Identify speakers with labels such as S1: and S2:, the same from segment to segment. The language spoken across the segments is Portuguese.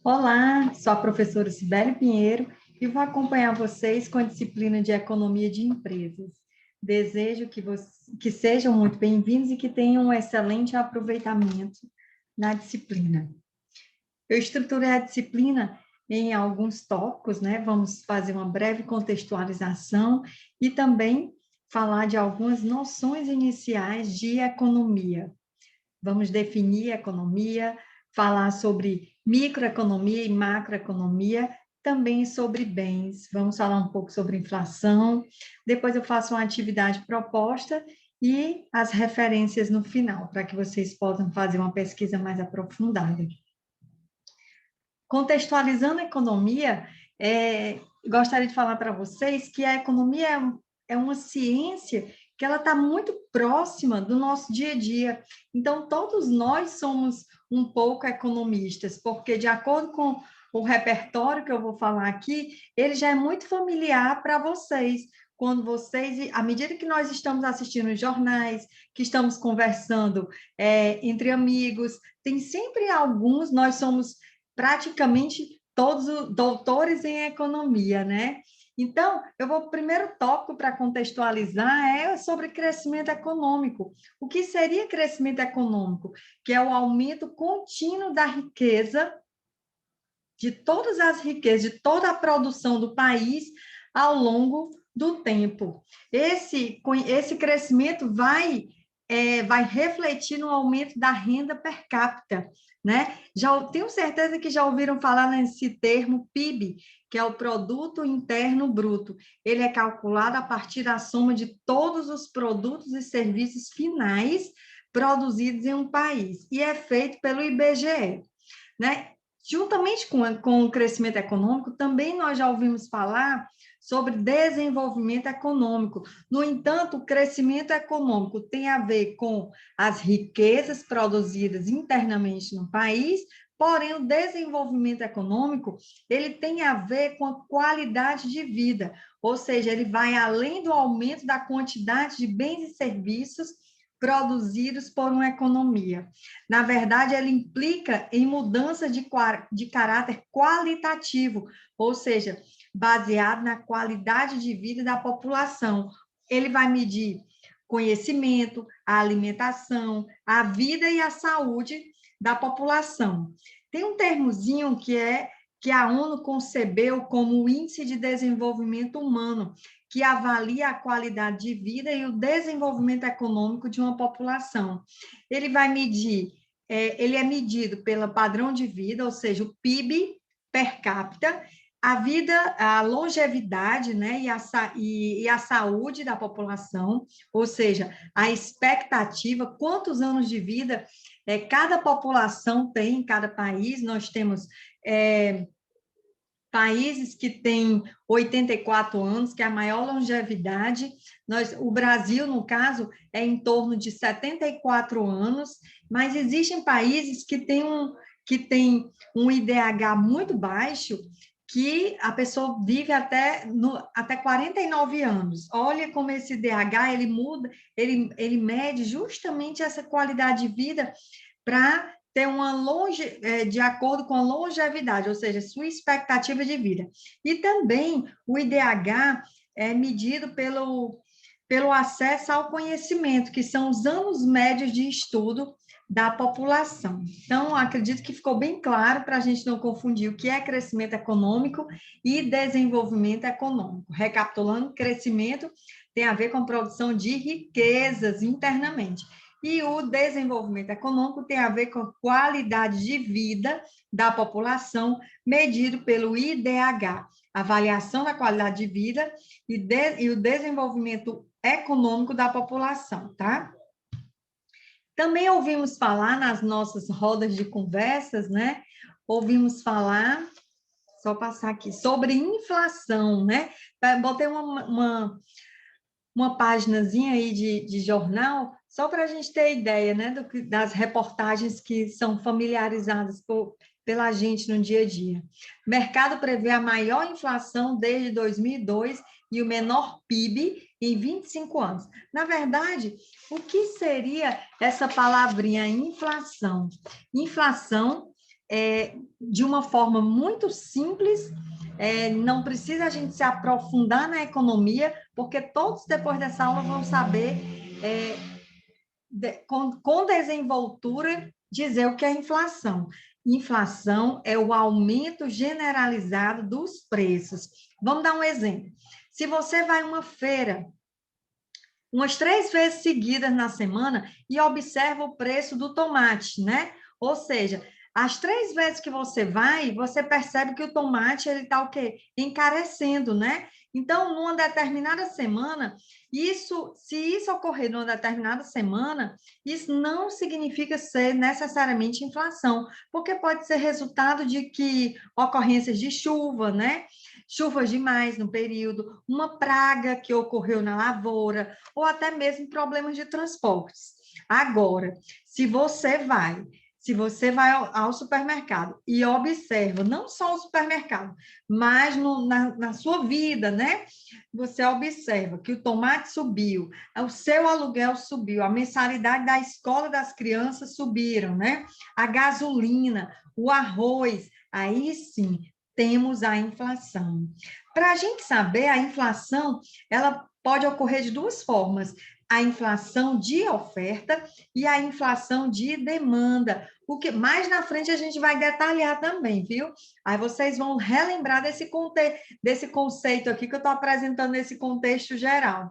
S1: Olá, sou a professora Cibele Pinheiro e vou acompanhar vocês com a disciplina de Economia de Empresas. Desejo que sejam muito bem-vindos e que tenham um excelente aproveitamento na disciplina. Eu estruturei a disciplina em alguns tópicos, né? Vamos fazer uma breve contextualização e também falar de algumas noções iniciais de economia. Vamos definir a economia, falar sobre microeconomia e macroeconomia, também sobre bens. Vamos falar um pouco sobre inflação. Depois eu faço uma atividade proposta e as referências no final, para que vocês possam fazer uma pesquisa mais aprofundada. Contextualizando a economia, gostaria de falar para vocês que a economia é uma ciência que ela está muito próxima do nosso dia a dia. Então, todos nós somos um pouco economistas, porque de acordo com o repertório que eu vou falar aqui, ele já é muito familiar para vocês. Quando vocês, à medida que nós estamos assistindo os jornais, que estamos conversando entre amigos, tem sempre alguns, nós somos praticamente todos doutores em economia, né? Então, o primeiro tópico para contextualizar é sobre crescimento econômico. O que seria crescimento econômico? Que é o aumento contínuo da riqueza, de todas as riquezas, de toda a produção do país ao longo do tempo. Esse crescimento vai refletir no aumento da renda per capita, né? Já tenho certeza que já ouviram falar nesse termo PIB, que é o Produto Interno Bruto. Ele é calculado a partir da soma de todos os produtos e serviços finais produzidos em um país e é feito pelo IBGE, né? Juntamente com o crescimento econômico, também nós já ouvimos falar sobre desenvolvimento econômico. No entanto, o crescimento econômico tem a ver com as riquezas produzidas internamente no país, porém o desenvolvimento econômico, ele tem a ver com a qualidade de vida, ou seja, ele vai além do aumento da quantidade de bens e serviços produzidos por uma economia. Na verdade, ela implica em mudança de caráter qualitativo, ou seja, baseado na qualidade de vida da população. Ele vai medir conhecimento, a alimentação, a vida e a saúde da população. Tem um termozinho que a ONU concebeu como o Índice de Desenvolvimento Humano, que avalia a qualidade de vida e o desenvolvimento econômico de uma população. Ele vai medir, ele é medido pelo padrão de vida, ou seja, o PIB per capita, a longevidade, né, e a saúde da população, ou seja, a expectativa, quantos anos de vida cada população tem em cada país. Nós temos países que têm 84 anos, que é a maior longevidade. O Brasil, no caso, é em torno de 74 anos, mas existem países que têm um IDH muito baixo, que a pessoa vive até 49 anos. Olha como esse IDH, ele muda, ele mede justamente essa qualidade de vida para ter de acordo com a longevidade, ou seja, sua expectativa de vida. E também o IDH é medido pelo acesso ao conhecimento, que são os anos médios de estudo da população. Então, acredito que ficou bem claro para a gente não confundir o que é crescimento econômico e desenvolvimento econômico. Recapitulando, crescimento tem a ver com produção de riquezas internamente. E o desenvolvimento econômico tem a ver com a qualidade de vida da população, medido pelo IDH, avaliação da qualidade de vida e o desenvolvimento econômico da população, tá? Também ouvimos falar nas nossas rodas de conversas, né? Ouvimos falar, só passar aqui, sobre inflação, né? Botei uma paginazinha aí de jornal, só para a gente ter ideia, né, das reportagens que são familiarizadas pela gente no dia a dia. O mercado prevê a maior inflação desde 2002 e o menor PIB em 25 anos. Na verdade, o que seria essa palavrinha inflação? Inflação de uma forma muito simples, não precisa a gente se aprofundar na economia, porque todos depois dessa aula vão saber, com desenvoltura, dizer o que é inflação. Inflação é o aumento generalizado dos preços. Vamos dar um exemplo. Se você vai a uma feira umas 3 vezes seguidas na semana e observa o preço do tomate, né? Ou seja, as 3 vezes que você vai, você percebe que o tomate ele está o quê? Encarecendo, né? Então, numa determinada semana, se isso ocorrer numa determinada semana, isso não significa ser necessariamente inflação, porque pode ser resultado de que ocorrências de chuva, né? Chuvas demais no período, uma praga que ocorreu na lavoura, ou até mesmo problemas de transportes. Agora, se você vai ao supermercado e observa, não só o supermercado, mas na sua vida, né? Você observa que o tomate subiu, o seu aluguel subiu, a mensalidade da escola das crianças subiram, né? A gasolina, o arroz, aí sim temos a inflação. Para a gente saber, a inflação, ela pode ocorrer de 2 formas: a inflação de oferta e a inflação de demanda. O que mais na frente a gente vai detalhar também, viu? Aí vocês vão relembrar desse conceito aqui que eu estou apresentando nesse contexto geral.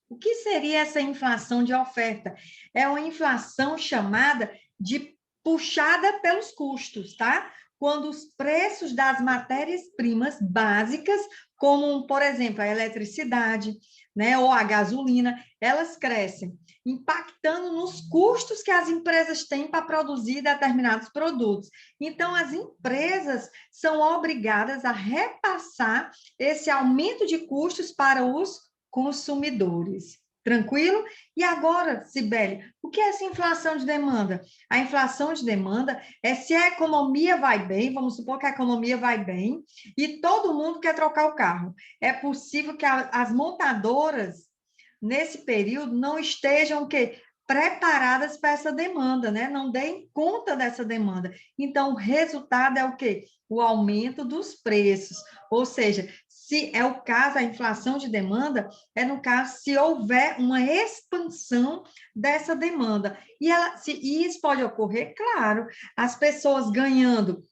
S1: O que seria essa inflação de oferta? É uma inflação chamada de puxada pelos custos, tá? Quando os preços das matérias-primas básicas, como, por exemplo, a eletricidade, né, ou a gasolina, elas crescem, impactando nos custos que as empresas têm para produzir determinados produtos. Então, as empresas são obrigadas a repassar esse aumento de custos para os consumidores. Tranquilo? E agora, Cibele, o que é essa inflação de demanda? A inflação de demanda é se a economia vai bem, vamos supor que a economia vai bem, e todo mundo quer trocar o carro. É possível que as montadoras, nesse período, não estejam o quê? Preparadas para essa demanda, né? Não deem conta dessa demanda. Então, o resultado é o quê? O aumento dos preços. Ou seja, se é o caso, a inflação de demanda, é no caso se houver uma expansão dessa demanda. E isso pode ocorrer, claro, as pessoas ganhando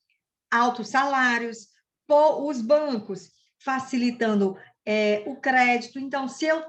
S1: altos salários, os bancos facilitando o crédito. Então, se eu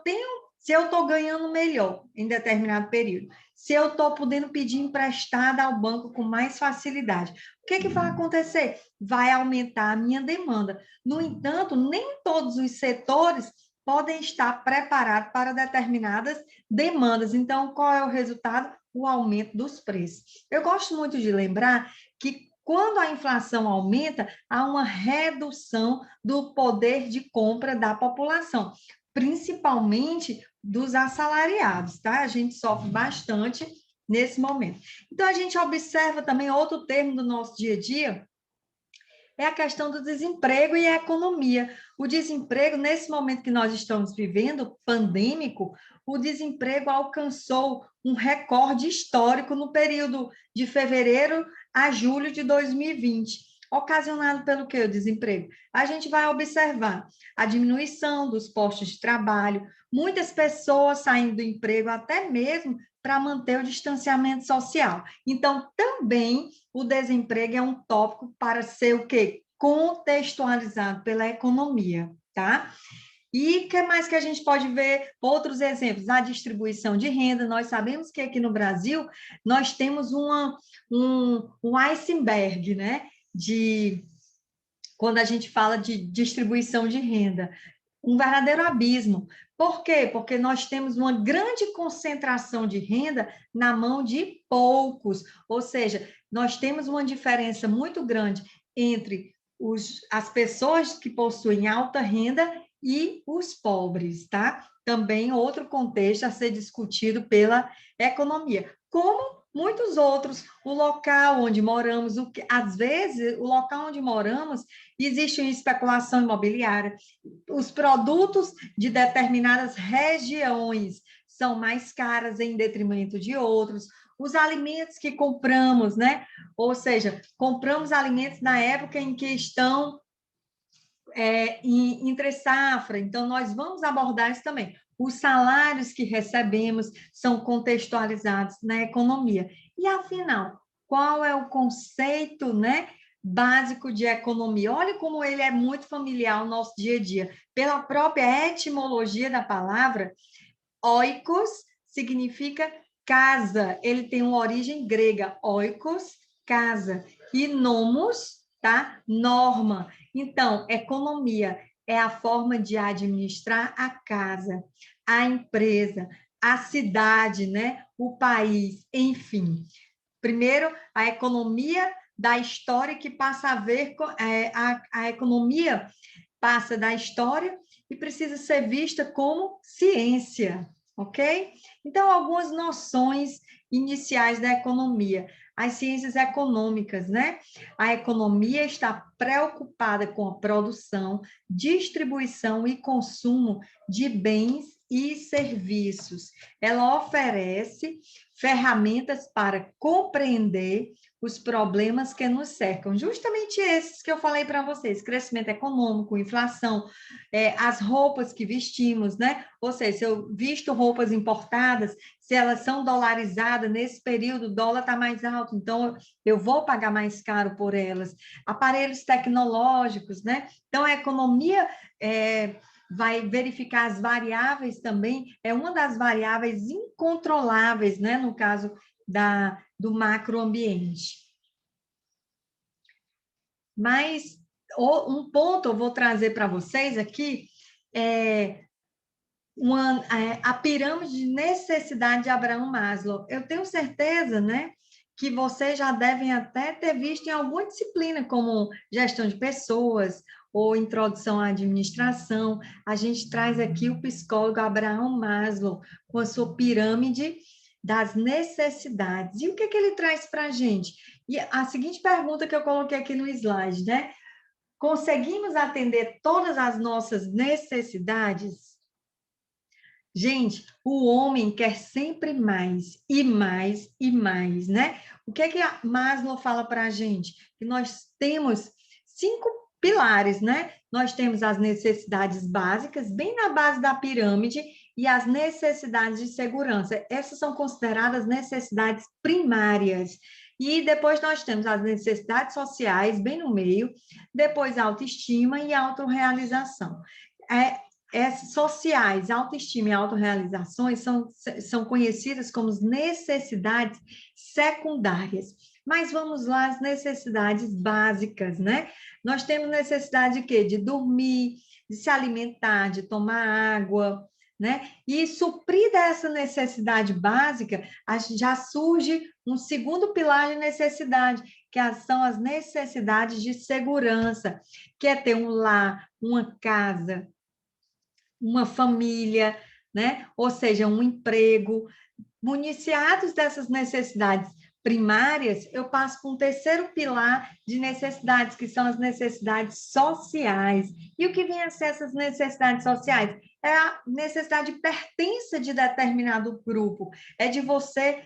S1: estou ganhando melhor em determinado período, se eu estou podendo pedir emprestado ao banco com mais facilidade, o que vai acontecer? Vai aumentar a minha demanda. No entanto, nem todos os setores podem estar preparados para determinadas demandas. Então, qual é o resultado? O aumento dos preços. Eu gosto muito de lembrar que quando a inflação aumenta, há uma redução do poder de compra da população, principalmente dos assalariados, tá? A gente sofre bastante nesse momento. Então, a gente observa também outro termo do nosso dia a dia, é a questão do desemprego e a economia. O desemprego, nesse momento que nós estamos vivendo, pandêmico, o desemprego alcançou um recorde histórico no período de fevereiro a julho de 2020. Ocasionado pelo que o desemprego? A gente vai observar a diminuição dos postos de trabalho, muitas pessoas saindo do emprego, até mesmo para manter o distanciamento social. Então, também o desemprego é um tópico para ser o quê? Contextualizado pela economia, tá? E o que mais que a gente pode ver? Outros exemplos, a distribuição de renda. Nós sabemos que aqui no Brasil nós temos um iceberg, né? Quando a gente fala de distribuição de renda, um verdadeiro abismo. Por quê? Porque nós temos uma grande concentração de renda na mão de poucos, ou seja, nós temos uma diferença muito grande entre as pessoas que possuem alta renda e os pobres, tá? Também outro contexto a ser discutido pela economia. Como muitos outros, o local onde moramos, às vezes, o local onde moramos, existe uma especulação imobiliária, os produtos de determinadas regiões são mais caras em detrimento de outros, os alimentos que compramos, né? Ou seja, compramos alimentos na época em que estão entre safra, então nós vamos abordar isso também. Os salários que recebemos são contextualizados na economia. E, afinal, qual é o conceito, né, básico de economia? Olha como ele é muito familiar ao nosso dia a dia. Pela própria etimologia da palavra, oikos significa casa. Ele tem uma origem grega, oikos, casa, e nomos, tá? Norma. Então, economia é a forma de administrar a casa, a empresa, a cidade, né? O país, enfim. Primeiro, a economia da história que passa a ver com a economia passa da história e precisa ser vista como ciência, ok? Então, algumas noções iniciais da economia. As ciências econômicas, né? A economia está preocupada com a produção, distribuição e consumo de bens e serviços. Ela oferece ferramentas para compreender os problemas que nos cercam, justamente esses que eu falei para vocês: crescimento econômico, inflação, as roupas que vestimos, né? Ou seja, se eu visto roupas importadas, se elas são dolarizadas, nesse período o dólar está mais alto, então eu vou pagar mais caro por elas. Aparelhos tecnológicos, né? Então, a economia vai verificar as variáveis também, é uma das variáveis incontroláveis, né? No caso do macroambiente. Mas um ponto eu vou trazer para vocês aqui a pirâmide de necessidade de Abraham Maslow. Eu tenho certeza, né, que vocês já devem até ter visto em alguma disciplina, como gestão de pessoas ou introdução à administração. A gente traz aqui o psicólogo Abraham Maslow com a sua pirâmide das necessidades. E o que ele traz para a gente? E a seguinte pergunta que eu coloquei aqui no slide, né? Conseguimos atender todas as nossas necessidades? Gente, o homem quer sempre mais, e mais, e mais, né? O que a Maslow fala para a gente? Que nós temos 5 pilares, né? Nós temos as necessidades básicas, bem na base da pirâmide, e as necessidades de segurança. Essas são consideradas necessidades primárias. E depois nós temos as necessidades sociais, bem no meio, depois a autoestima e a autorrealização. Sociais, autoestima e autorrealizações são conhecidas como necessidades secundárias. Mas vamos lá, as necessidades básicas, né? Nós temos necessidade de quê? De dormir, de se alimentar, de tomar água, né? E suprida essa necessidade básica, já surge um segundo pilar de necessidade, que são as necessidades de segurança, que é ter um lar, uma casa, uma família, né? Ou seja, um emprego. Municiados dessas necessidades primárias, eu passo para um terceiro pilar de necessidades, que são as necessidades sociais. E o que vem a ser essas necessidades sociais? É a necessidade de pertença de determinado grupo, é de você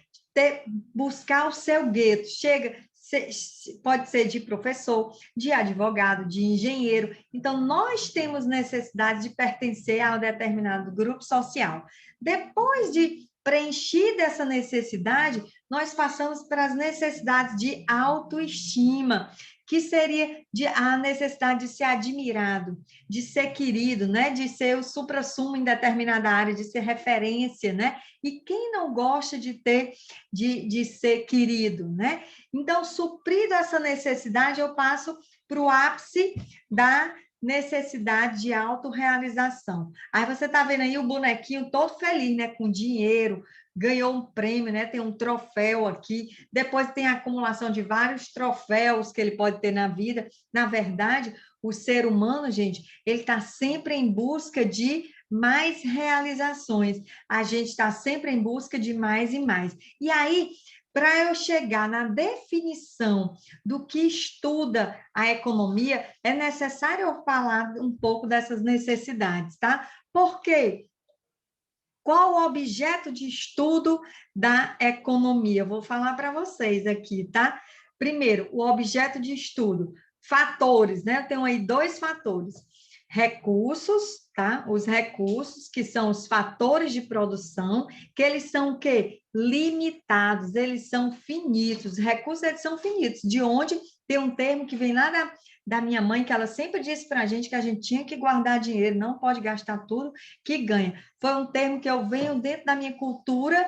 S1: buscar o seu gueto. Pode ser de professor, de advogado, de engenheiro. Então, nós temos necessidade de pertencer a um determinado grupo social. Depois de preenchida essa necessidade, nós passamos para as necessidades de autoestima, que seria a necessidade de ser admirado, de ser querido, né? De ser o suprassumo em determinada área, de ser referência, né? E quem não gosta de ser querido, né? Então, suprido essa necessidade, eu passo para o ápice da necessidade de autorrealização. Aí você está vendo aí o bonequinho todo feliz, né? Com dinheiro, ganhou um prêmio, né? Tem um troféu aqui. Depois tem a acumulação de vários troféus que ele pode ter na vida. Na verdade, o ser humano, gente, ele está sempre em busca de mais realizações. A gente está sempre em busca de mais e mais. E aí, para eu chegar na definição do que estuda a economia, é necessário eu falar um pouco dessas necessidades, tá? Por quê? Qual o objeto de estudo da economia? Eu vou falar para vocês aqui, tá? Primeiro, o objeto de estudo. Fatores, né? Eu tenho aí 2 fatores. Recursos, tá? Os recursos, que são os fatores de produção, que eles são o quê? Limitados, eles são finitos. Recursos, eles são finitos. De onde tem um termo que vem lá da minha mãe, que ela sempre disse para a gente que a gente tinha que guardar dinheiro, não pode gastar tudo que ganha. Foi um termo que eu venho dentro da minha cultura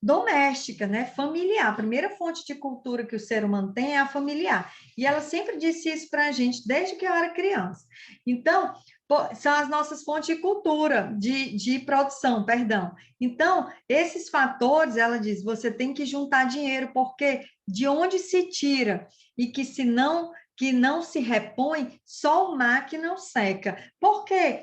S1: doméstica, né? Familiar. A primeira fonte de cultura que o ser humano tem é a familiar. E ela sempre disse isso para a gente desde que eu era criança. Então, são as nossas fontes de cultura, de produção, perdão. Então, esses fatores, ela diz, você tem que juntar dinheiro, porque de onde se tira e que não se repõe, só o mar que não seca. Porque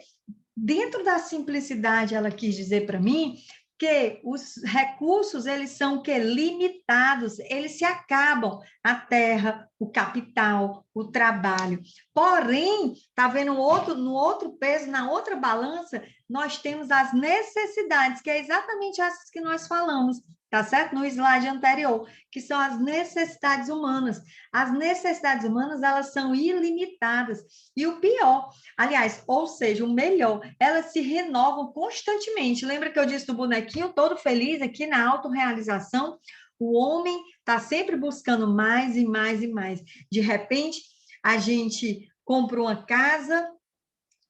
S1: dentro da simplicidade, ela quis dizer para mim que os recursos, eles são que limitados, eles se acabam, a terra, o capital, o trabalho. Porém, está vendo no outro peso, na outra balança, nós temos as necessidades, que é exatamente essas que nós falamos, tá certo? No slide anterior, que são as necessidades humanas. As necessidades humanas, elas são ilimitadas. E o pior, aliás, ou seja, o melhor, elas se renovam constantemente. Lembra que eu disse do bonequinho todo feliz aqui na autorrealização? O homem está sempre buscando mais e mais e mais. De repente, a gente compra uma casa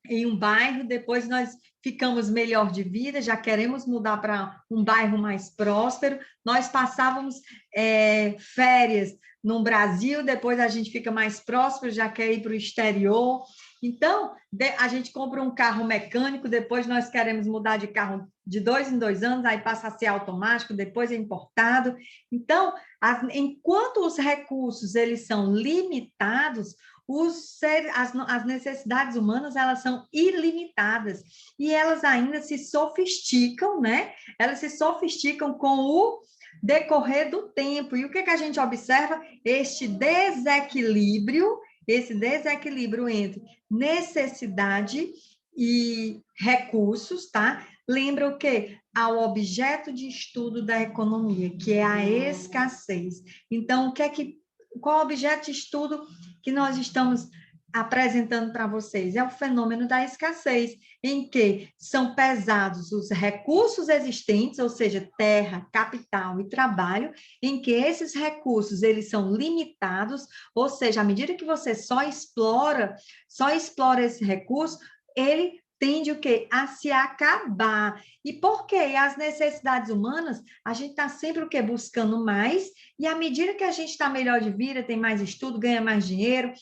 S1: em um bairro, depois nós ficamos melhor de vida, já queremos mudar para um bairro mais próspero. Nós passávamos férias no Brasil, depois a gente fica mais próspero, já quer ir para o exterior. Então, a gente compra um carro mecânico, depois nós queremos mudar de carro de 2 em 2 anos, aí passa a ser automático, depois é importado. Então, enquanto os recursos eles são limitados, as necessidades humanas, elas são ilimitadas e elas ainda se sofisticam, né? Elas se sofisticam com o decorrer do tempo. E o que a gente observa? Esse desequilíbrio entre necessidade e recursos, tá? Lembra o quê? Ao objeto de estudo da economia, que é a escassez. Então, qual é o objeto de estudo que nós estamos apresentando para vocês? É o fenômeno da escassez, em que são pesados os recursos existentes, ou seja, terra, capital e trabalho, em que esses recursos eles são limitados, ou seja, à medida que você só explora esse recurso, ele tende o quê? A se acabar. E por quê? As necessidades humanas, a gente está sempre o quê? Buscando mais, e à medida que a gente está melhor de vida, tem mais estudo, ganha mais dinheiro,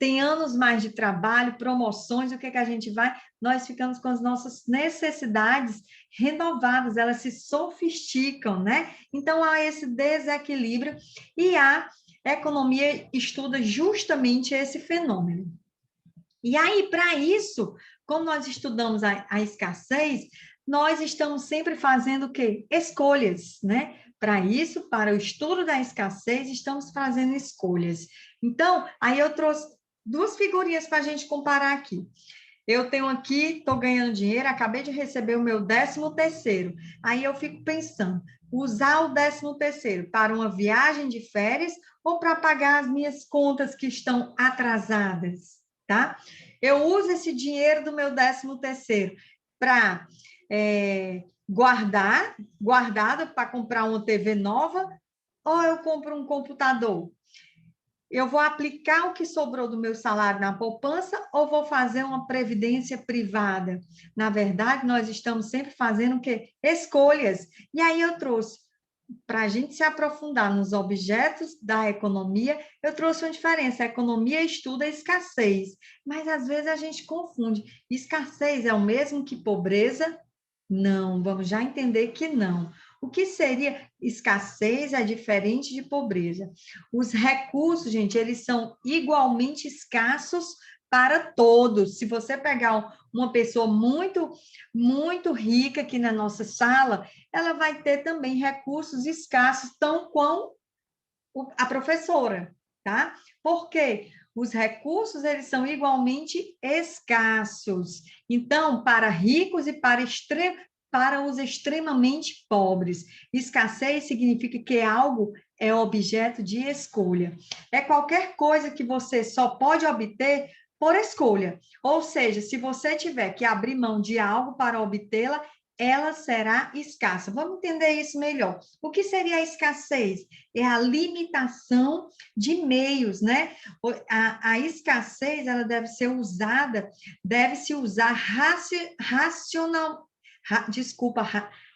S1: tem anos mais de trabalho, promoções, o que a gente vai? Nós ficamos com as nossas necessidades renovadas, elas se sofisticam, né? Então, há esse desequilíbrio e a economia estuda justamente esse fenômeno. E aí, para isso, como nós estudamos a escassez, nós estamos sempre fazendo o quê? Escolhas, né? Para isso, para o estudo da escassez, estamos fazendo escolhas. Então, aí eu trouxe 2 figurinhas para a gente comparar aqui. Eu tenho aqui, estou ganhando dinheiro, acabei de receber o meu 13º. Aí eu fico pensando, usar o 13º para uma viagem de férias ou para pagar as minhas contas que estão atrasadas, tá? Eu uso esse dinheiro do meu 13º para guardado para comprar uma TV nova, ou eu compro um computador? Eu vou aplicar o que sobrou do meu salário na poupança ou vou fazer uma previdência privada? Na verdade, nós estamos sempre fazendo o quê? Escolhas. E aí eu trouxe, para a gente se aprofundar nos objetos da economia, eu trouxe uma diferença. A economia estuda a escassez, mas às vezes a gente confunde. Escassez é o mesmo que pobreza? Não, vamos já entender que não. O que seria escassez é diferente de pobreza. Os recursos, gente, eles são igualmente escassos para todos. Se você pegar uma pessoa muito, muito rica aqui na nossa sala, ela vai ter também recursos escassos, tão quanto a professora, tá? Por quê? os recursos, eles são igualmente escassos. Então, para ricos e para os extremamente pobres. Escassez significa que algo é objeto de escolha. É qualquer coisa que você só pode obter por escolha. Ou seja, se você tiver que abrir mão de algo para obtê-la, ela será escassa. Vamos entender isso melhor. O que seria a escassez? É a limitação de meios, né? A escassez, ela deve-se usar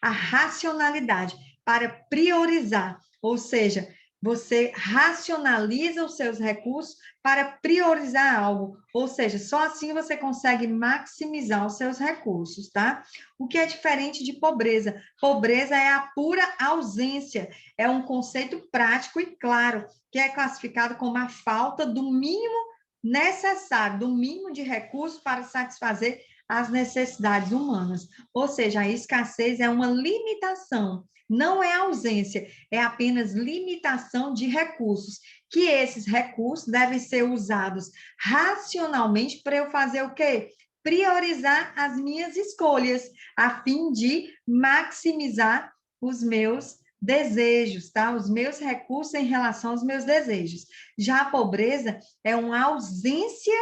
S1: a racionalidade para priorizar, ou seja, você racionaliza os seus recursos para priorizar algo, ou seja, só assim você consegue maximizar os seus recursos, tá? O que é diferente de pobreza? Pobreza é a pura ausência, é um conceito prático e claro, que é classificado como a falta do mínimo necessário, do mínimo de recursos para satisfazer as necessidades humanas. Ou seja, a escassez é uma limitação, não é ausência, é apenas limitação de recursos, que esses recursos devem ser usados racionalmente para eu fazer o quê? Priorizar as minhas escolhas, a fim de maximizar os meus desejos, tá? Os meus recursos em relação aos meus desejos. Já a pobreza é uma ausência,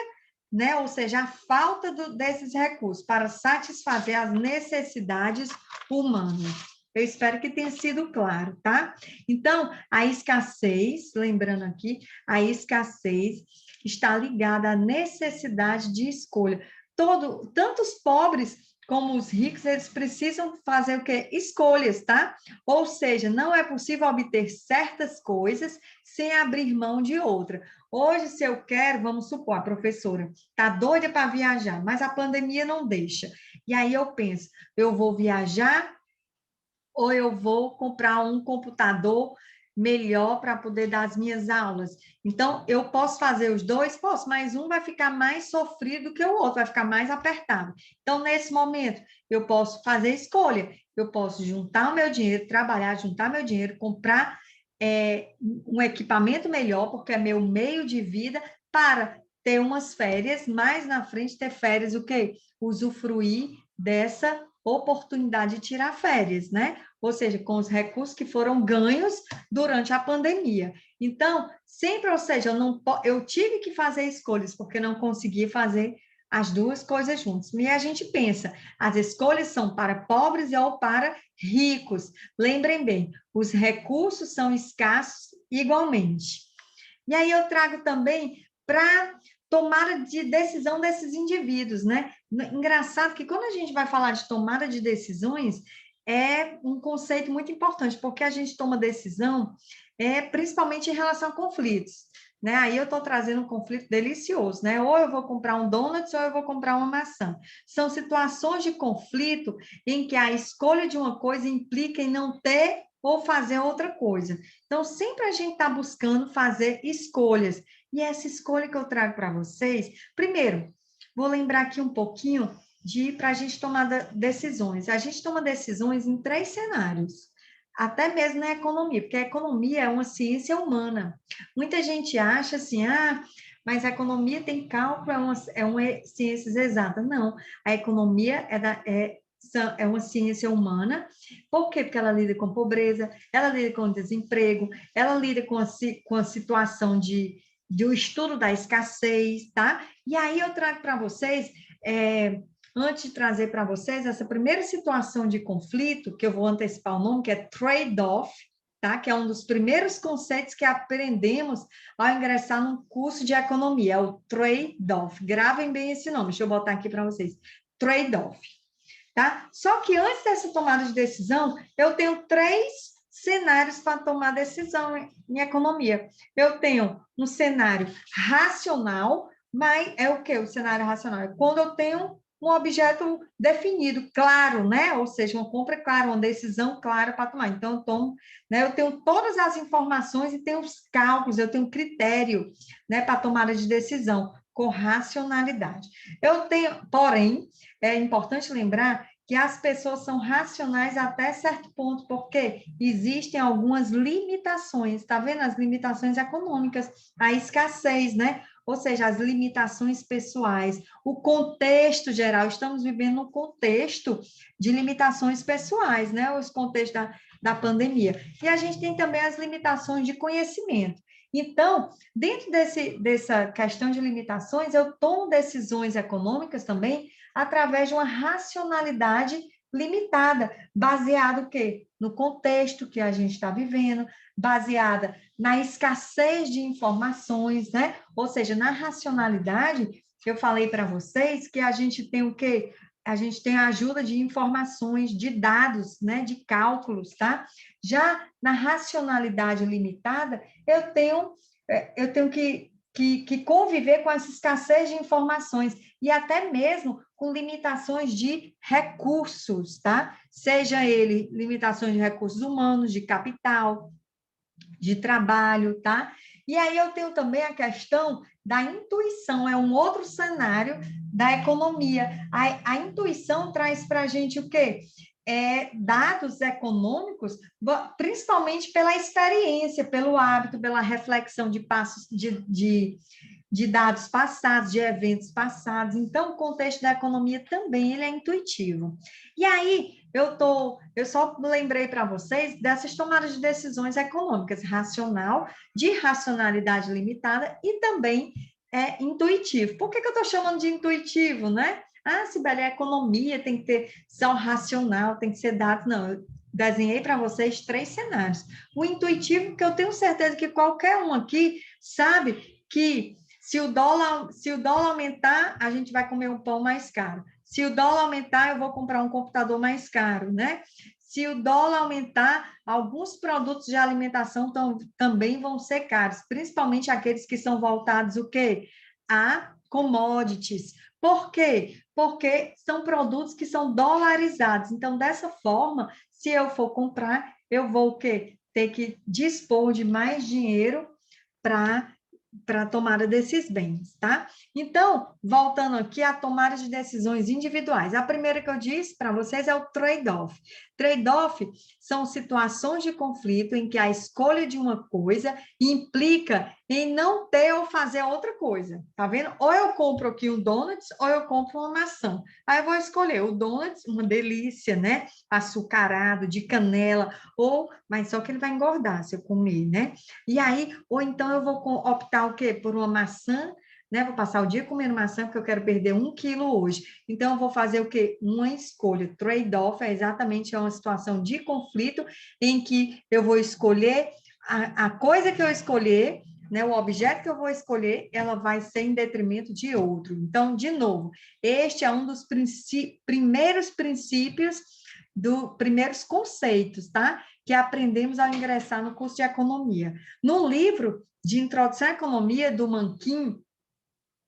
S1: né? Ou seja, a falta desses recursos para satisfazer as necessidades humanas. Eu espero que tenha sido claro, tá? Então, a escassez, lembrando aqui, a escassez está ligada à necessidade de escolha. Tanto os pobres como os ricos, eles precisam fazer o quê? Escolhas, tá? Ou seja, não é possível obter certas coisas sem abrir mão de outra. Hoje, se eu quero, vamos supor, a professora está doida para viajar, mas a pandemia não deixa. E aí eu penso, eu vou viajar ou eu vou comprar um computador melhor para poder dar as minhas aulas. Então, eu posso fazer os dois? Posso, mas um vai ficar mais sofrido que o outro, vai ficar mais apertado. Então, nesse momento, eu posso fazer escolha. Eu posso juntar o meu dinheiro, trabalhar, juntar meu dinheiro, comprar um equipamento melhor, porque é meu meio de vida, para ter umas férias, mais na frente ter férias, o quê? Usufruir dessa oportunidade de tirar férias, né? Ou seja, com os recursos que foram ganhos durante a pandemia. Então, sempre, ou seja, eu tive que fazer escolhas, porque não consegui fazer as duas coisas juntas. E a gente pensa, as escolhas são para pobres ou para ricos. Lembrem bem, os recursos são escassos igualmente. E aí eu trago também para tomada de decisão desses indivíduos, né? Engraçado que quando a gente vai falar de tomada de decisões, é um conceito muito importante, porque a gente toma decisão principalmente em relação a conflitos, né? Aí eu estou trazendo um conflito delicioso, né? Ou eu vou comprar um donuts ou eu vou comprar uma maçã. São situações de conflito em que a escolha de uma coisa implica em não ter ou fazer outra coisa. Então, sempre a gente está buscando fazer escolhas. E essa escolha que eu trago para vocês, primeiro, vou lembrar aqui um pouquinho para a gente tomar decisões. A gente toma decisões em 3 cenários, até mesmo na economia, porque a economia é uma ciência humana. Muita gente acha assim, mas a economia tem cálculo, é uma ciência exata. Não, a economia é uma ciência humana. Por quê? Porque ela lida com pobreza, ela lida com desemprego, ela lida com a situação do estudo da escassez, tá? E aí eu trago para vocês, antes de trazer para vocês essa primeira situação de conflito, que eu vou antecipar o nome, que é trade-off, tá? Que é um dos primeiros conceitos que aprendemos ao ingressar num curso de economia, é o trade-off. Gravem bem esse nome, deixa eu botar aqui para vocês. Trade-off, tá? Só que antes dessa tomada de decisão, eu tenho 3 cenários para tomar decisão em economia. Eu tenho um cenário racional, mas é o que o cenário racional? É quando eu tenho um objeto definido, claro, né? Ou seja, uma compra clara, uma decisão clara para tomar. Então, eu tomo, né? Eu tenho todas as informações e tenho os cálculos, eu tenho critério, né, para tomada de decisão com racionalidade. Eu tenho, porém, é importante lembrar que as pessoas são racionais até certo ponto, porque existem algumas limitações, tá vendo? As limitações econômicas, a escassez, né? Ou seja, as limitações pessoais, o contexto geral, estamos vivendo um contexto de limitações pessoais, né? Os contextos da pandemia. E a gente tem também as limitações de conhecimento. Então, dentro dessa questão de limitações, eu tomo decisões econômicas também através de uma racionalidade limitada, baseada o quê? No contexto que a gente está vivendo, baseada na escassez de informações, né? Ou seja, na racionalidade, eu falei para vocês que a gente tem o quê? A gente tem a ajuda de informações, de dados, né? De cálculos, tá? Já na racionalidade limitada, eu tenho que conviver com essa escassez de informações e até mesmo com limitações de recursos, tá? Seja ele limitações de recursos humanos, de capital, de trabalho, tá? E aí eu tenho também a questão da intuição, é um outro cenário da economia. A intuição traz para a gente o quê? Dados econômicos, principalmente pela experiência, pelo hábito, pela reflexão de passos de dados passados, de eventos passados. Então, o contexto da economia também ele é intuitivo. E aí, eu só lembrei para vocês dessas tomadas de decisões econômicas, racional, de racionalidade limitada e também intuitivo. Por que eu estou chamando de intuitivo, né? Ah, Sibeli, a economia tem que ter só racional, tem que ser dados. Não, eu desenhei para vocês 3 cenários. O intuitivo, que eu tenho certeza que qualquer um aqui sabe que se o dólar aumentar, a gente vai comer um pão mais caro. Se o dólar aumentar, eu vou comprar um computador mais caro, né? Se o dólar aumentar, alguns produtos de alimentação também vão ser caros, principalmente aqueles que são voltados o quê? A commodities. Por quê? Porque são produtos que são dolarizados. Então, dessa forma, se eu for comprar, eu vou o quê? Ter que dispor de mais dinheiro para a tomada desses bens, tá? Então, voltando aqui à tomada de decisões individuais. A primeira que eu disse para vocês é o trade-off. Trade-off são situações de conflito em que a escolha de uma coisa implica em não ter ou fazer outra coisa, tá vendo? Ou eu compro aqui um donuts ou eu compro uma maçã. Aí eu vou escolher o donuts, uma delícia, né? Açucarado, de canela, mas só que ele vai engordar se eu comer, né? E aí, ou então eu vou optar o quê? Por uma maçã, né? Vou passar o dia comendo maçã porque eu quero perder 1 quilo hoje. Então, eu vou fazer o quê? Uma escolha. Trade-off é exatamente uma situação de conflito em que eu vou escolher a coisa que eu escolher, né? O objeto que eu vou escolher, ela vai ser em detrimento de outro. Então, de novo, este é um dos primeiros princípios primeiros conceitos, tá? Que aprendemos ao ingressar no curso de economia. No livro de Introdução à Economia, do Mankin,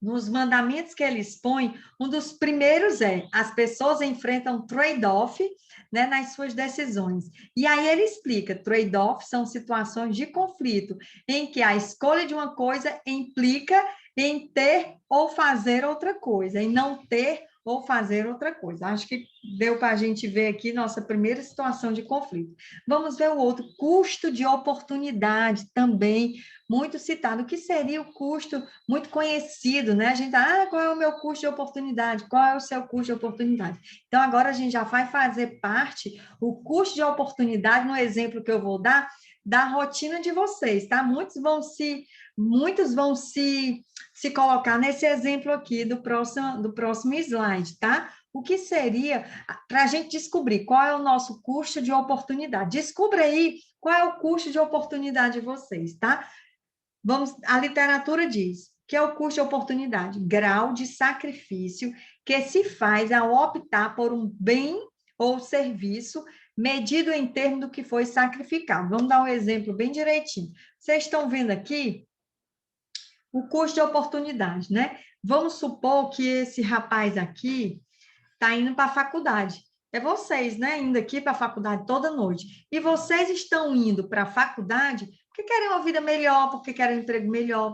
S1: nos mandamentos que ele expõe, um dos primeiros as pessoas enfrentam trade-off, né, nas suas decisões. E aí ele explica, trade-off são situações de conflito, em que a escolha de uma coisa implica em ter ou fazer outra coisa, em não ter ou fazer outra coisa. Acho que deu para a gente ver aqui nossa primeira situação de conflito. Vamos ver o outro, custo de oportunidade, também muito citado. O que seria o custo muito conhecido, né? A gente, qual é o meu custo de oportunidade? Qual é o seu custo de oportunidade? Então, agora a gente já vai fazer parte, o custo de oportunidade, no exemplo que eu vou dar, da rotina de vocês, tá? Muitos vão se colocar nesse exemplo aqui do próximo slide, tá? O que seria, para a gente descobrir qual é o nosso custo de oportunidade. Descubra aí qual é o custo de oportunidade de vocês, tá? A literatura diz que é o custo de oportunidade, grau de sacrifício que se faz ao optar por um bem ou serviço medido em termos do que foi sacrificado. Vamos dar um exemplo bem direitinho. Vocês estão vendo aqui o custo de oportunidade, né? Vamos supor que esse rapaz aqui está indo para a faculdade. É vocês, né? Indo aqui para a faculdade toda noite. E vocês estão indo para a faculdade porque querem uma vida melhor, porque querem um emprego melhor,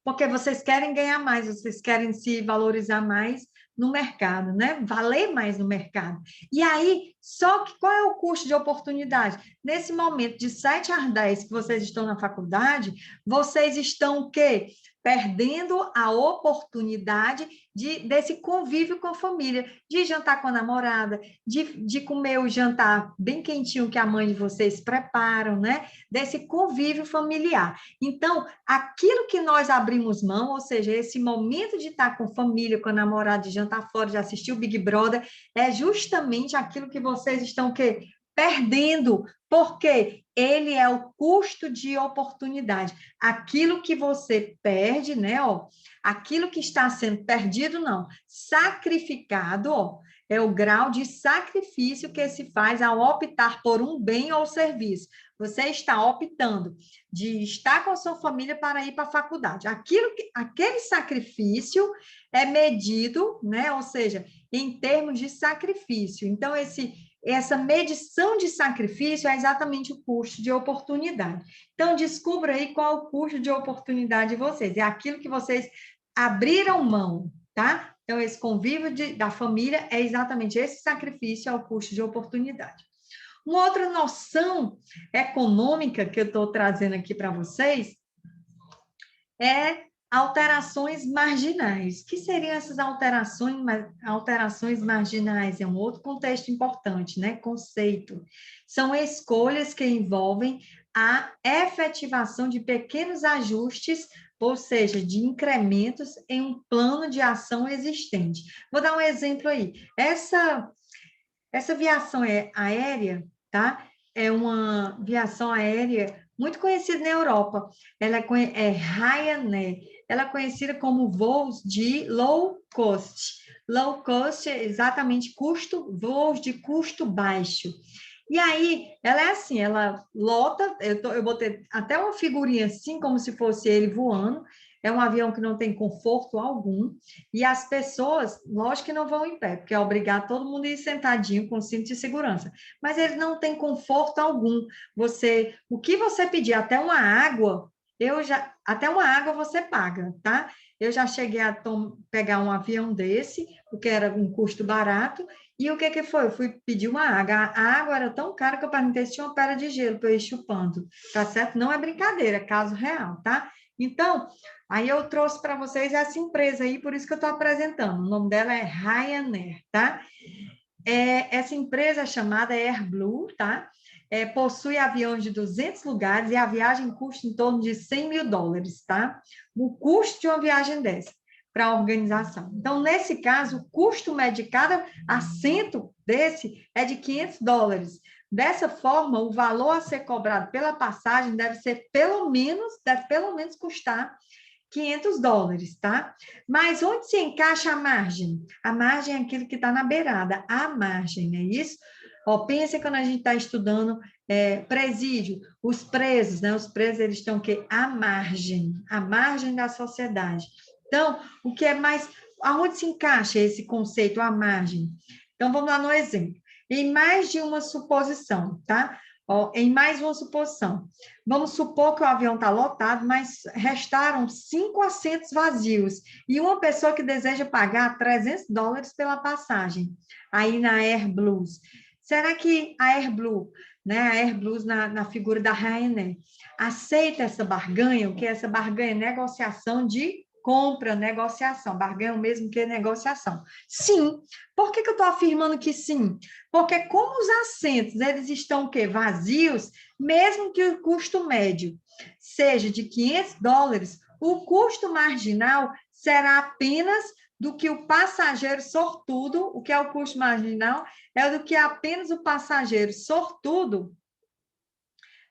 S1: porque vocês querem ganhar mais, vocês querem se valorizar mais no mercado, né? Valer mais no mercado. E aí, só que qual é o custo de oportunidade? Nesse momento de 7 às 10 que vocês estão na faculdade, vocês estão o quê? Perdendo a oportunidade desse convívio com a família, de jantar com a namorada, de comer o jantar bem quentinho que a mãe de vocês preparam, né? Desse convívio familiar. Então, aquilo que nós abrimos mão, ou seja, esse momento de estar com família, com a namorada, de jantar fora, de assistir o Big Brother, é justamente aquilo que vocês estão perdendo, porque ele é o custo de oportunidade. Aquilo que você perde, né? Ó, aquilo que está sendo perdido, não, sacrificado, ó, é o grau de sacrifício que se faz ao optar por um bem ou serviço. Você está optando de estar com a sua família para ir para a faculdade. Aquele sacrifício é medido, né? Ou seja, em termos de sacrifício. Então, essa medição de sacrifício é exatamente o custo de oportunidade. Então, descubra aí qual é o custo de oportunidade de vocês. É aquilo que vocês abriram mão, tá? Então, esse convívio da família é exatamente esse sacrifício ao custo de oportunidade. Uma outra noção econômica que eu estou trazendo aqui para vocês é alterações marginais. O que seriam essas alterações marginais? É um outro contexto importante, né? Conceito. São escolhas que envolvem a efetivação de pequenos ajustes, ou seja, de incrementos em um plano de ação existente. Vou dar um exemplo aí. Essa viação aérea, tá? É uma viação aérea muito conhecida na Europa. Ela é Ryanair. Ela é conhecida como voos de low cost. Low cost é exatamente voos de custo baixo. E aí, ela é assim, ela lota, eu botei até uma figurinha assim, como se fosse ele voando. É um avião que não tem conforto algum, e as pessoas, lógico que não vão em pé, porque é obrigado todo mundo a ir sentadinho com cinto de segurança, mas eles não têm conforto algum. O que você pedir, até uma água, até uma água você paga, tá? Eu já cheguei a pegar um avião desse, porque era um custo barato, e o que foi? Eu fui pedir uma água. A água era tão cara que eu perguntei se tinha uma pedra de gelo para eu ir chupando, tá certo? Não é brincadeira, é caso real, tá? Então, aí eu trouxe para vocês essa empresa aí, por isso que eu estou apresentando. O nome dela é Ryanair, tá? Essa empresa é chamada AirBlue, tá? Possui aviões de 200 lugares e a viagem custa em torno de $100.000, tá? O custo de uma viagem dessa para a organização. Então, nesse caso, o custo médio de cada assento desse é de $500. Dessa forma, o valor a ser cobrado pela passagem deve pelo menos custar $500, tá? Mas onde se encaixa a margem? A margem é aquilo que está na beirada, a margem, não é isso? Ó, pensa quando a gente está estudando presídio, os presos, né? Os presos, eles estão o quê? A margem da sociedade. Então, o que é mais... Aonde se encaixa esse conceito, a margem? Então, vamos lá no exemplo. Em mais de uma suposição, tá? Ó, em mais uma suposição. Vamos supor que o avião está lotado, mas restaram 5 assentos vazios e uma pessoa que deseja pagar $300 pela passagem, aí na AirBlue. Será que a AirBlue, né, a AirBlue na figura da Ryanair, aceita essa barganha? O que é essa barganha? Negociação de compra, negociação. Barganha é o mesmo que negociação. Sim. Por que eu estou afirmando que sim? Porque como os assentos eles estão o quê? Vazios, mesmo que o custo médio seja de $500, o custo marginal será apenas do que o passageiro sortudo, o que é o custo marginal? É do que apenas o passageiro sortudo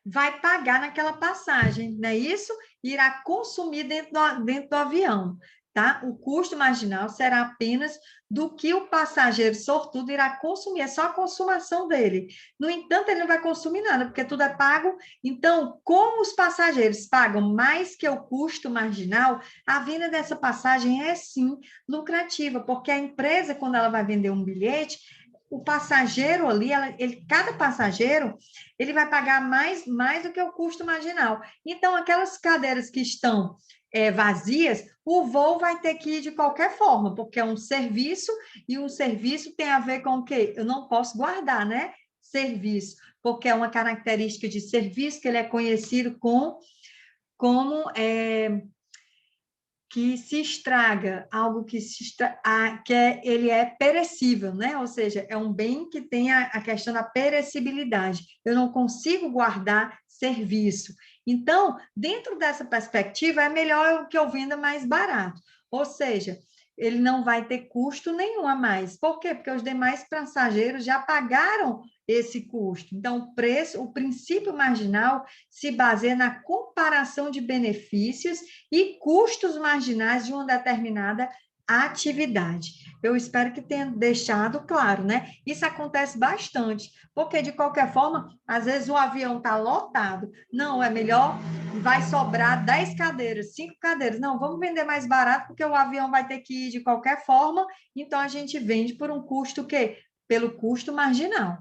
S1: vai pagar naquela passagem, não é isso? Irá consumir dentro do avião, tá? O custo marginal será apenas do que o passageiro sortudo irá consumir, é só a consumação dele. No entanto, ele não vai consumir nada, porque tudo é pago. Então, como os passageiros pagam mais que o custo marginal, a venda dessa passagem é sim lucrativa, porque a empresa, quando ela vai vender um bilhete, o passageiro ali, cada passageiro, ele vai pagar mais do que o custo marginal. Então, aquelas cadeiras que estão vazias, o voo vai ter que ir de qualquer forma, porque é um serviço, e um serviço tem a ver com o quê? Eu não posso guardar, né? Serviço, porque é uma característica de serviço que ele é conhecido como que se estraga, algo que ele é perecível, né? Ou seja, é um bem que tem a questão da perecibilidade. Eu não consigo guardar serviço. Então, dentro dessa perspectiva, é melhor que eu venda mais barato. Ou seja, ele não vai ter custo nenhum a mais. Por quê? Porque os demais passageiros já pagaram esse custo. Então, o princípio marginal se baseia na comparação de benefícios e custos marginais de uma determinada atividade. Eu espero que tenha deixado claro, né? Isso acontece bastante, porque de qualquer forma, às vezes o avião está lotado. Não, é melhor, vai sobrar 10 cadeiras, 5 cadeiras. Não, vamos vender mais barato, porque o avião vai ter que ir de qualquer forma, então a gente vende por um custo o quê? Pelo custo marginal,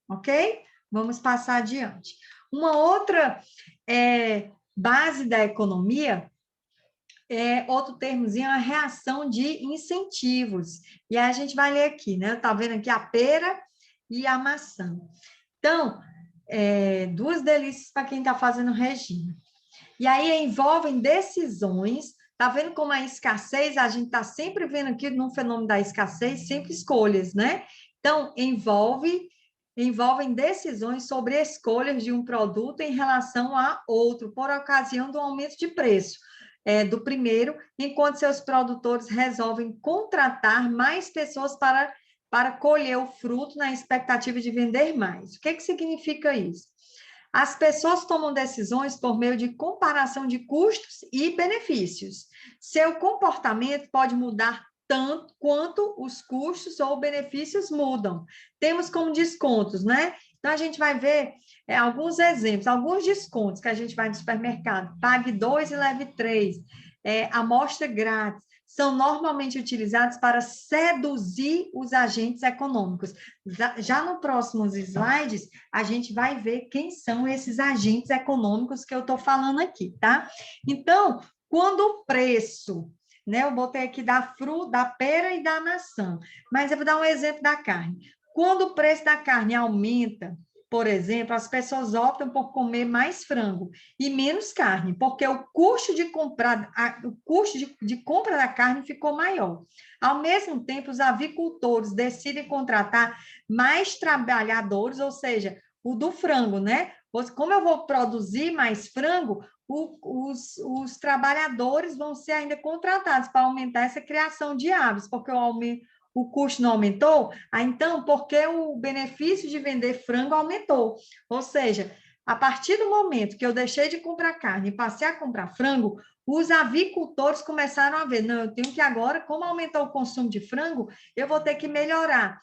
S1: ok? Vamos passar adiante. Uma outra base da economia outro termozinho, a reação de incentivos. E aí a gente vai ler aqui, né? Tá vendo aqui a pera e a maçã. Então, duas delícias para quem está fazendo regime. E aí envolvem decisões. Tá vendo como a escassez, a gente está sempre vendo aqui no fenômeno da escassez, sempre escolhas, né? Então, envolvem decisões sobre escolhas de um produto em relação a outro, por ocasião do aumento de preço. Do primeiro, enquanto seus produtores resolvem contratar mais pessoas para colher o fruto na expectativa de vender mais. O que significa isso? As pessoas tomam decisões por meio de comparação de custos e benefícios. Seu comportamento pode mudar tanto quanto os custos ou benefícios mudam. Temos como descontos, né? Então, a gente vai ver alguns exemplos, alguns descontos que a gente vai no supermercado. Pague 2 e leve 3. Amostra grátis. São normalmente utilizados para seduzir os agentes econômicos. Já nos próximos slides, a gente vai ver quem são esses agentes econômicos que eu estou falando aqui, tá? Então, quando o preço, né? Eu botei aqui da pera e da maçã, mas eu vou dar um exemplo da carne. Quando o preço da carne aumenta, por exemplo, as pessoas optam por comer mais frango e menos carne, porque o custo de compra da carne ficou maior. Ao mesmo tempo, os avicultores decidem contratar mais trabalhadores, ou seja, o do frango, né? Como eu vou produzir mais frango, os trabalhadores vão ser ainda contratados para aumentar essa criação de aves, porque o custo não aumentou, então, porque o benefício de vender frango aumentou. Ou seja, a partir do momento que eu deixei de comprar carne e passei a comprar frango, os avicultores começaram a ver, não, eu tenho que agora, como aumentou o consumo de frango, eu vou ter que melhorar,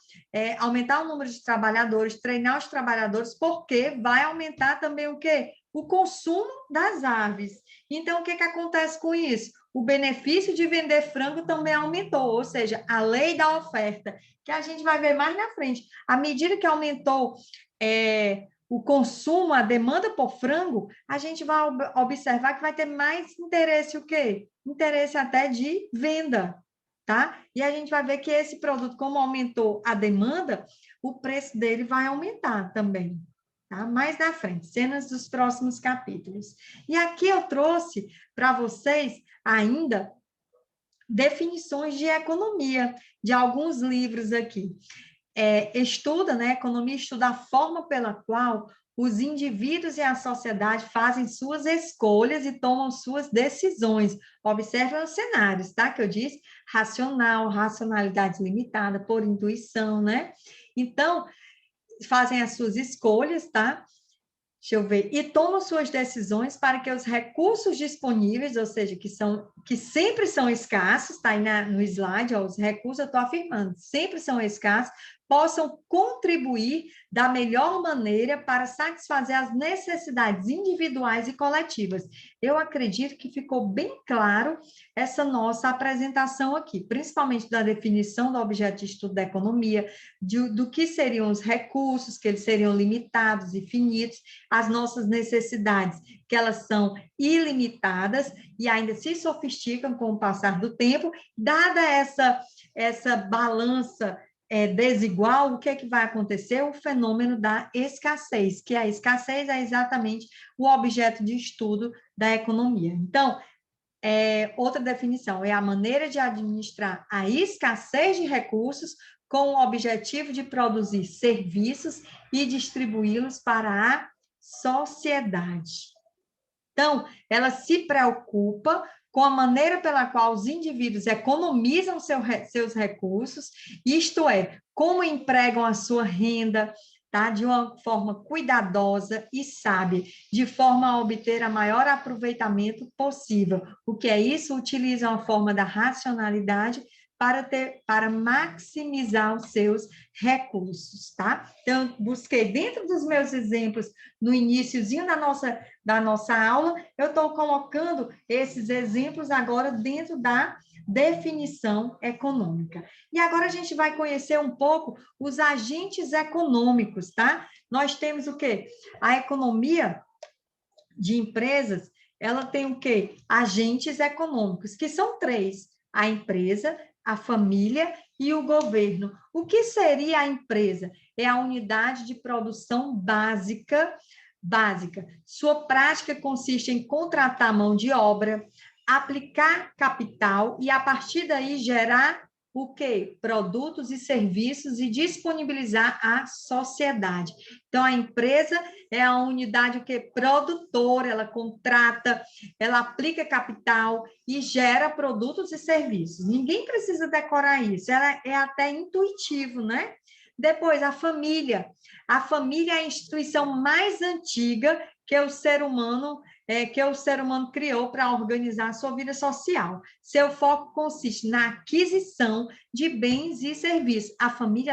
S1: aumentar o número de trabalhadores, treinar os trabalhadores, porque vai aumentar também o quê? O consumo das aves. Então, o que acontece com isso? O benefício de vender frango também aumentou, ou seja, a lei da oferta, que a gente vai ver mais na frente. À medida que aumentou o consumo, a demanda por frango, a gente vai observar que vai ter mais interesse, o quê? Interesse até de venda, tá? E a gente vai ver que esse produto, como aumentou a demanda, o preço dele vai aumentar também. Tá? Mais na frente, cenas dos próximos capítulos. E aqui eu trouxe para vocês ainda definições de economia, de alguns livros aqui. Estuda, né? Economia estuda a forma pela qual os indivíduos e a sociedade fazem suas escolhas e tomam suas decisões. Observe os cenários, tá? Que eu disse, racional, racionalidade limitada, por intuição, né? Então, fazem as suas escolhas, tá? Deixa eu ver. E tomam suas decisões para que os recursos disponíveis, ou seja, que sempre são escassos, está aí no slide, ó, os recursos, eu estou afirmando, sempre são escassos, possam contribuir da melhor maneira para satisfazer as necessidades individuais e coletivas. Eu acredito que ficou bem claro essa nossa apresentação aqui, principalmente da definição do objeto de estudo da economia, do que seriam os recursos, que eles seriam limitados e finitos, as nossas necessidades, que elas são ilimitadas e ainda se sofisticam com o passar do tempo, dada essa balança desigual, o que é que vai acontecer? O fenômeno da escassez, que a escassez é exatamente o objeto de estudo da economia. Então, outra definição é a maneira de administrar a escassez de recursos com o objetivo de produzir serviços e distribuí-los para a sociedade. Então, ela se preocupa com a maneira pela qual os indivíduos economizam seus recursos, isto é, como empregam a sua renda, tá? De uma forma cuidadosa e sábia, de forma a obter a maior aproveitamento possível. O que é isso? Utilizam a forma da racionalidade para maximizar os seus recursos, tá? Então, busquei dentro dos meus exemplos, no iniciozinho da nossa aula, eu estou colocando esses exemplos agora dentro da definição econômica. E agora a gente vai conhecer um pouco os agentes econômicos, tá? Nós temos o quê? A economia de empresas, ela tem o quê? Agentes econômicos, que são três: a empresa, a família e o governo. O que seria a empresa? É a unidade de produção básica. Sua prática consiste em contratar mão de obra, aplicar capital e, a partir daí, gerar o quê? Produtos e serviços e disponibilizar à sociedade. Então, a empresa é a unidade o quê? Produtora, ela contrata, ela aplica capital e gera produtos e serviços. Ninguém precisa decorar isso, ela é até intuitivo, né? Depois, a família. A família é a instituição mais antiga que o ser humano criou para organizar a sua vida social. Seu foco consiste na aquisição de bens e serviços. A família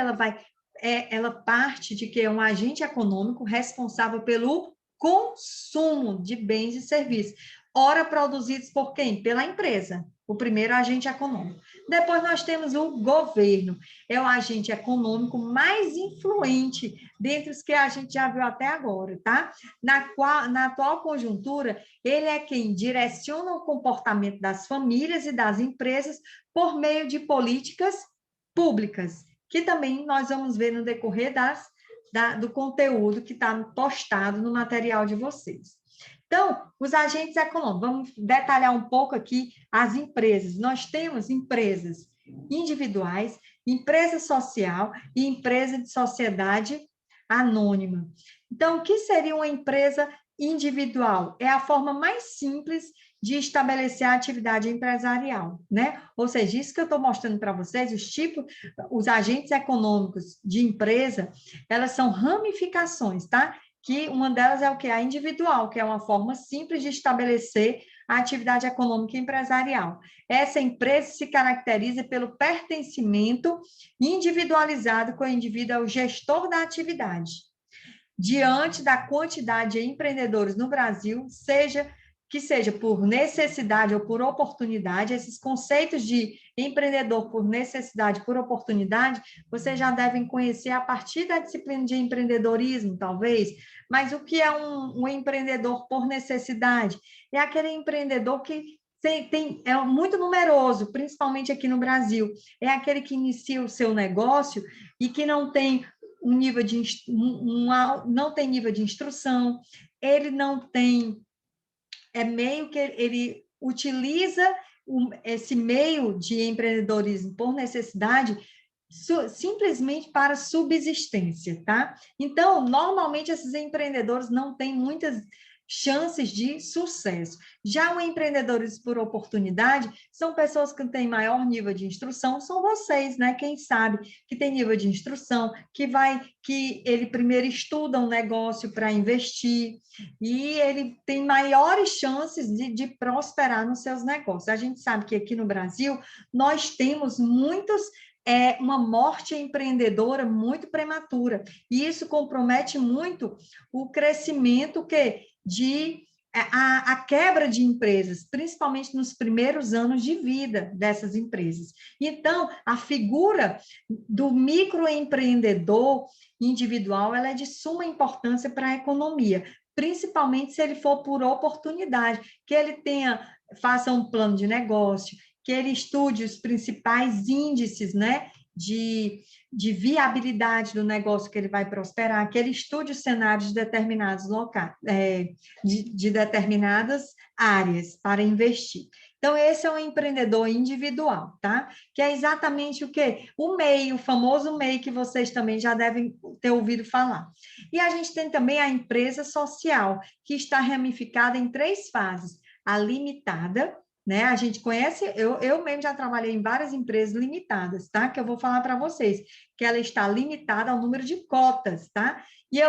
S1: ela parte de que é um agente econômico responsável pelo consumo de bens e serviços, ora produzidos por quem? Pela empresa, o primeiro agente econômico. Depois nós temos o governo, é o agente econômico mais influente dentre os que a gente já viu até agora, tá? Na atual conjuntura, ele é quem direciona o comportamento das famílias e das empresas por meio de políticas públicas, que também nós vamos ver no decorrer do conteúdo que está postado no material de vocês. Então, os agentes econômicos, vamos detalhar um pouco aqui as empresas. Nós temos empresas individuais, empresa social e empresa de sociedade anônima. Então, o que seria uma empresa individual? É a forma mais simples de estabelecer a atividade empresarial, né? Ou seja, isso que eu estou mostrando para vocês, os agentes econômicos de empresa, elas são ramificações, tá? Que uma delas é o que? A individual, que é uma forma simples de estabelecer a atividade econômica empresarial. Essa empresa se caracteriza pelo pertencimento individualizado com o indivíduo ao gestor da atividade. Diante da quantidade de empreendedores no Brasil, seja por necessidade ou por oportunidade, esses conceitos de empreendedor por necessidade, por oportunidade, vocês já devem conhecer a partir da disciplina de empreendedorismo, talvez. Mas o que é um empreendedor por necessidade? É aquele empreendedor que é muito numeroso, principalmente aqui no Brasil. É aquele que inicia o seu negócio e que não tem não tem nível de instrução, ele não tem meio que ele utiliza esse meio de empreendedorismo por necessidade simplesmente para subsistência, tá? Então, normalmente esses empreendedores não têm muitas chances de sucesso. Já o empreendedorismo por oportunidade são pessoas que têm maior nível de instrução, são vocês, né? Quem sabe que tem nível de instrução, que ele primeiro estuda um negócio para investir e ele tem maiores chances de prosperar nos seus negócios. A gente sabe que aqui no Brasil nós temos muitos é uma morte empreendedora muito prematura. E isso compromete muito o crescimento a quebra de empresas, principalmente nos primeiros anos de vida dessas empresas. Então, a figura do microempreendedor individual, ela é de suma importância para a economia, principalmente se ele for por oportunidade, que ele faça um plano de negócio, que ele estude os principais índices, né, de viabilidade do negócio que ele vai prosperar, que ele estude os cenários de determinados locais, de determinadas áreas para investir. Então, esse é um empreendedor individual, tá? Que é exatamente o quê? O MEI, o famoso MEI que vocês também já devem ter ouvido falar. E a gente tem também a empresa social, que está ramificada em 3 fases. A limitada, né? A gente conhece, eu mesmo já trabalhei em várias empresas limitadas, tá? Que eu vou falar para vocês, que ela está limitada ao número de cotas, tá? E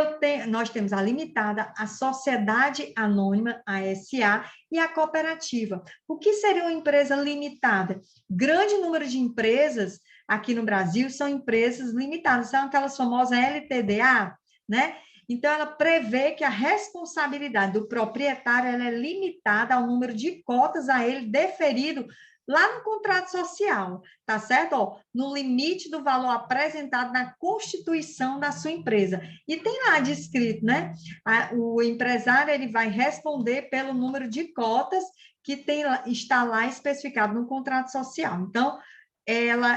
S1: nós temos a limitada, a sociedade anônima, a SA, e a cooperativa. O que seria uma empresa limitada? Grande número de empresas aqui no Brasil são empresas limitadas, são aquelas famosas LTDA, né? Então, ela prevê que a responsabilidade do proprietário ela é limitada ao número de cotas a ele deferido lá no contrato social, tá certo? Ó, no limite do valor apresentado na constituição da sua empresa. E tem lá descrito, né? O empresário ele vai responder pelo número de cotas que está lá especificado no contrato social. Então,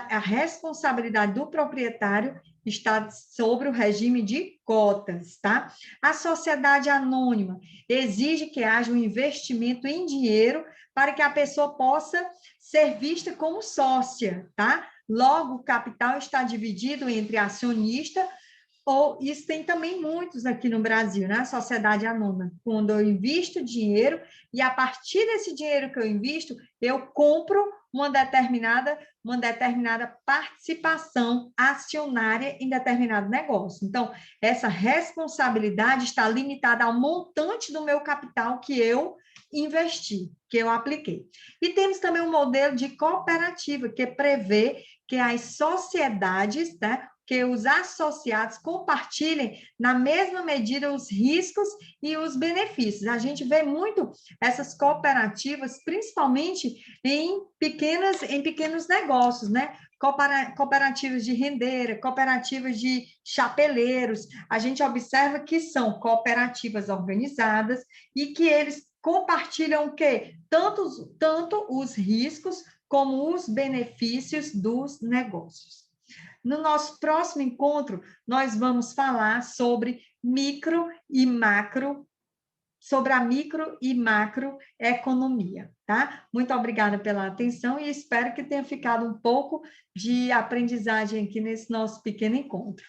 S1: a responsabilidade do proprietário está sobre o regime de cotas, tá? A sociedade anônima exige que haja um investimento em dinheiro para que a pessoa possa ser vista como sócia, tá? Logo, o capital está dividido entre acionista ou isso tem também muitos aqui no Brasil, né? Sociedade anônima, quando eu invisto dinheiro e a partir desse dinheiro que eu invisto, eu compro uma determinada participação acionária em determinado negócio. Então, essa responsabilidade está limitada ao montante do meu capital que eu investi, que eu apliquei. E temos também um modelo de cooperativa, que prevê que as sociedades, né, que os associados compartilhem na mesma medida os riscos e os benefícios. A gente vê muito essas cooperativas, principalmente em pequenos negócios, né? Cooperativas de rendeira, cooperativas de chapeleiros. A gente observa que são cooperativas organizadas e que eles compartilham o quê? Tanto os riscos como os benefícios dos negócios. No nosso próximo encontro, nós vamos falar sobre sobre a micro e macroeconomia, tá? Muito obrigada pela atenção e espero que tenha ficado um pouco de aprendizagem aqui nesse nosso pequeno encontro.